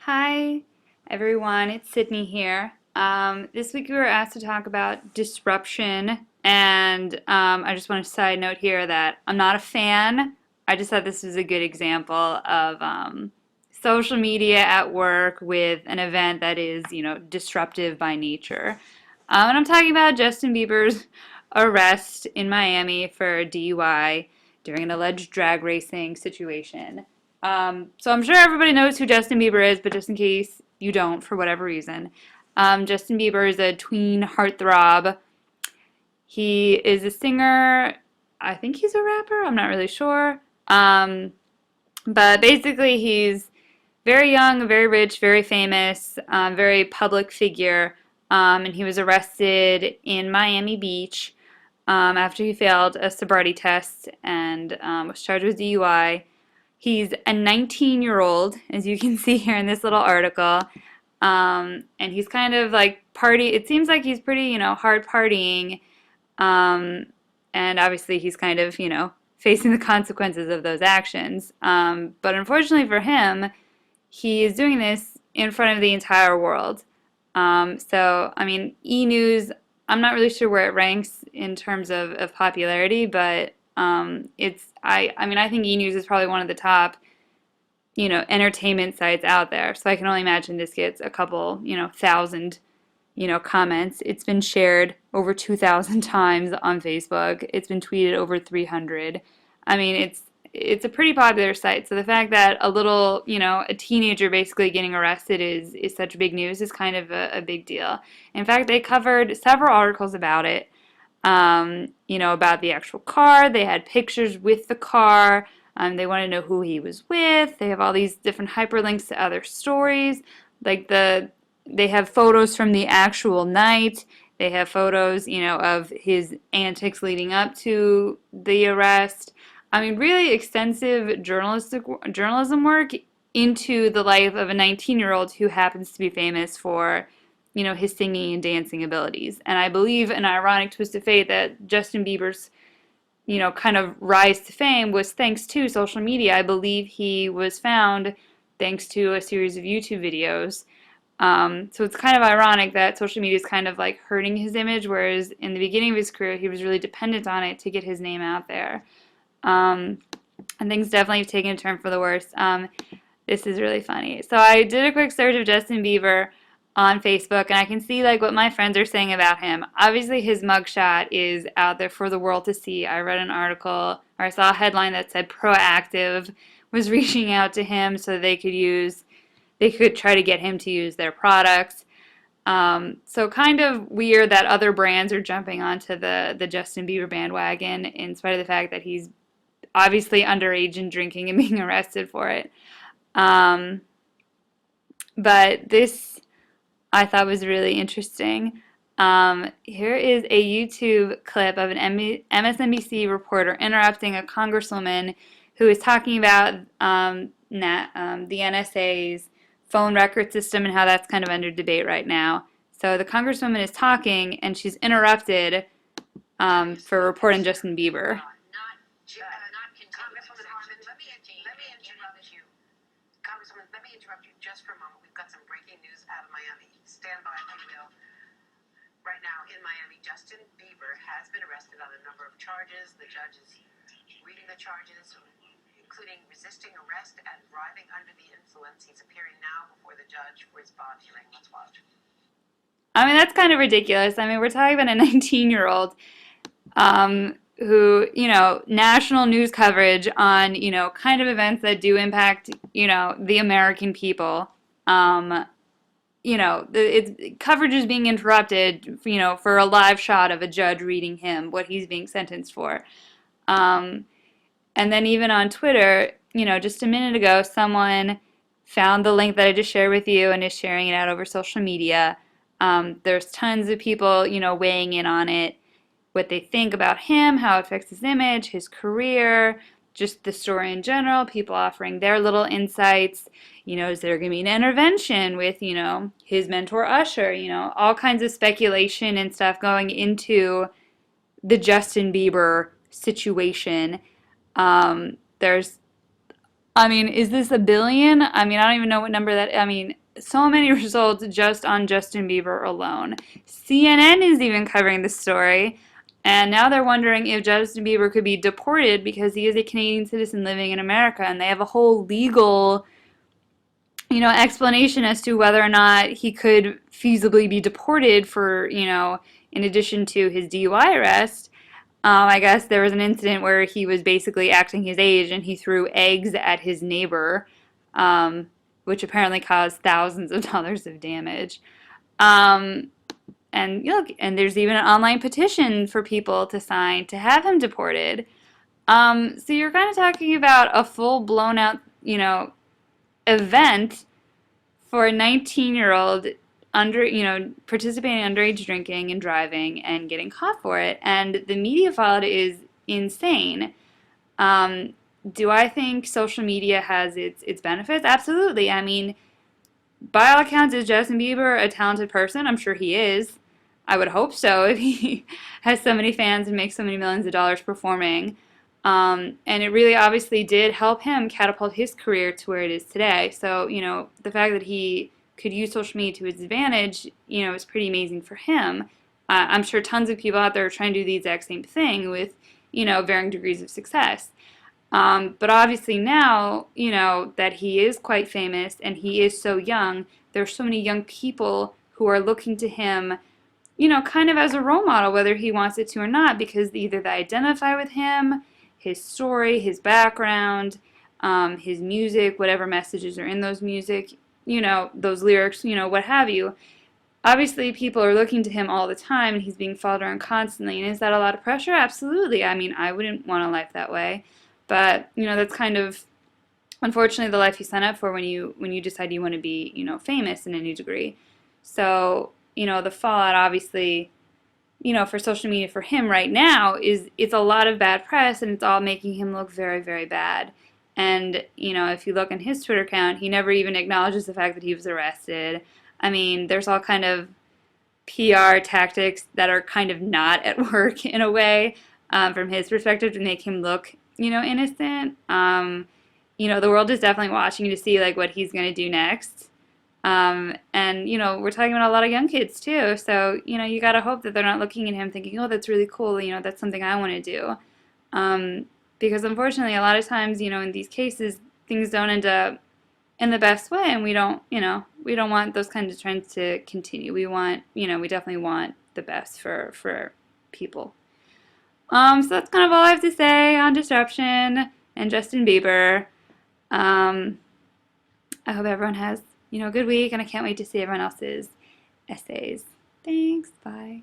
Hi, everyone. It's Sydney here. This week we were asked to talk about disruption, and I just want to side note here that I'm not a fan. I just thought this was a good example of social media at work with an event that is, disruptive by nature. And I'm talking about Justin Bieber's arrest in Miami for DUI during an alleged drag racing situation. So I'm sure everybody knows who Justin Bieber is, but just in case you don't, for whatever reason, Justin Bieber is a tween heartthrob. He is a singer. I think he's a rapper. I'm not really sure. But basically, he's very young, very rich, very famous, very public figure. And he was arrested in Miami Beach after he failed a sobriety test and was charged with DUI. He's a 19-year-old, as you can see here in this little article. And he's kind of like it seems like he's pretty, hard partying. And obviously he's kind of, facing the consequences of those actions. But unfortunately for him, he is doing this in front of the entire world. I mean, E! News, I'm not really sure where it ranks in terms of popularity, but I think E! News is probably one of the top, entertainment sites out there. So I can only imagine this gets a couple, thousand, comments. It's been shared over 2,000 times on Facebook. It's been tweeted over 300. I mean, it's a pretty popular site. So the fact that a teenager basically getting arrested is such big news is kind of a big deal. In fact, they covered several articles about it. About the actual car. They had pictures with the car. They wanted to know who he was with. They have all these different hyperlinks to other stories. They have photos from the actual night. They have photos, of his antics leading up to the arrest. I mean, really extensive journalism work into the life of a 19-year-old who happens to be famous for, his singing and dancing abilities. And I believe an ironic twist of fate that Justin Bieber's, kind of rise to fame was thanks to social media. I believe he was found thanks to a series of YouTube videos. So it's kind of ironic that social media is kind of like hurting his image, whereas in the beginning of his career, he was really dependent on it to get his name out there. And things definitely have taken a turn for the worse. This is really funny. So I did a quick search of Justin Bieber on Facebook, and I can see like what my friends are saying about him. Obviously, his mugshot is out there for the world to see. I read an article, or I saw a headline that said Proactive was reaching out to him so they could try to get him to use their products. So kind of weird that other brands are jumping onto the Justin Bieber bandwagon in spite of the fact that he's obviously underage and drinking and being arrested for it. But this I thought was really interesting. Here is a YouTube clip of an MSNBC reporter interrupting a congresswoman who is talking about the NSA's phone record system and how that's kind of under debate right now. So the congresswoman is talking and she's interrupted for reporting Justin Bieber. Congresswoman, let me interrupt you just for a moment. We've got some breaking news out of Miami. Stand by, if you will. Right now in Miami, Justin Bieber has been arrested on a number of charges. The judge is reading the charges, including resisting arrest and driving under the influence. He's appearing now before the judge for his bond hearing. Let's watch. I mean, that's kind of ridiculous. I mean, we're talking about a 19-year-old who, national news coverage on, kind of events that do impact, the American people. Coverage is being interrupted, for a live shot of a judge reading him what he's being sentenced for. And then even on Twitter, just a minute ago, someone found the link that I just shared with you and is sharing it out over social media. There's tons of people, weighing in on it, what they think about him, how it affects his image, his career, just the story in general, people offering their little insights. Is there going to be an intervention with, his mentor Usher, all kinds of speculation and stuff going into the Justin Bieber situation. There's I mean, is this a billion? I mean, I don't even know what number that, I mean, so many results just on Justin Bieber alone. CNN is even covering the story, and now they're wondering if Justin Bieber could be deported because he is a Canadian citizen living in America, and they have a whole legal, explanation as to whether or not he could feasibly be deported for, in addition to his DUI arrest. I guess there was an incident where he was basically acting his age and he threw eggs at his neighbor, um, which apparently caused thousands of dollars of damage. Um, and look, and there's even an online petition for people to sign to have him deported. So you're kind of talking about a full blown out, event for a 19-year-old under, participating in underage drinking and driving and getting caught for it. And the media fallout is insane. Um, do I think social media has its benefits? Absolutely. I mean, by all accounts, is Justin Bieber a talented person? I'm sure he is. I would hope so if he has so many fans and makes so many millions of dollars performing. And it really obviously did help him catapult his career to where it is today. So, the fact that he could use social media to his advantage, is pretty amazing for him. I'm sure tons of people out there are trying to do the exact same thing with, varying degrees of success. But obviously now, that he is quite famous and he is so young, there's so many young people who are looking to him, kind of as a role model, whether he wants it to or not, because either they identify with him, his story, his background, his music, whatever messages are in those music, those lyrics, what have you. Obviously, people are looking to him all the time and he's being followed around constantly. And is that a lot of pressure? Absolutely. I mean, I wouldn't want a life that way. But, that's kind of unfortunately the life you sign up for when you decide you want to be, famous in any degree. So, the fallout obviously, for social media for him right now is it's a lot of bad press and it's all making him look very, very bad. And, if you look on his Twitter account, he never even acknowledges the fact that he was arrested. I mean, there's all kind of PR tactics that are kind of not at work in a way, from his perspective to make him look, innocent. The world is definitely watching to see like what he's going to do next. And we're talking about a lot of young kids too. So, you got to hope that they're not looking at him thinking, oh, that's really cool. That's something I want to do. Because unfortunately, a lot of times, in these cases, things don't end up in the best way, and we don't want those kinds of trends to continue. We want, we definitely want the best for people. So that's kind of all I have to say on disruption and Justin Bieber. Um, I hope everyone has, a good week, and I can't wait to see everyone else's essays. Thanks. Bye.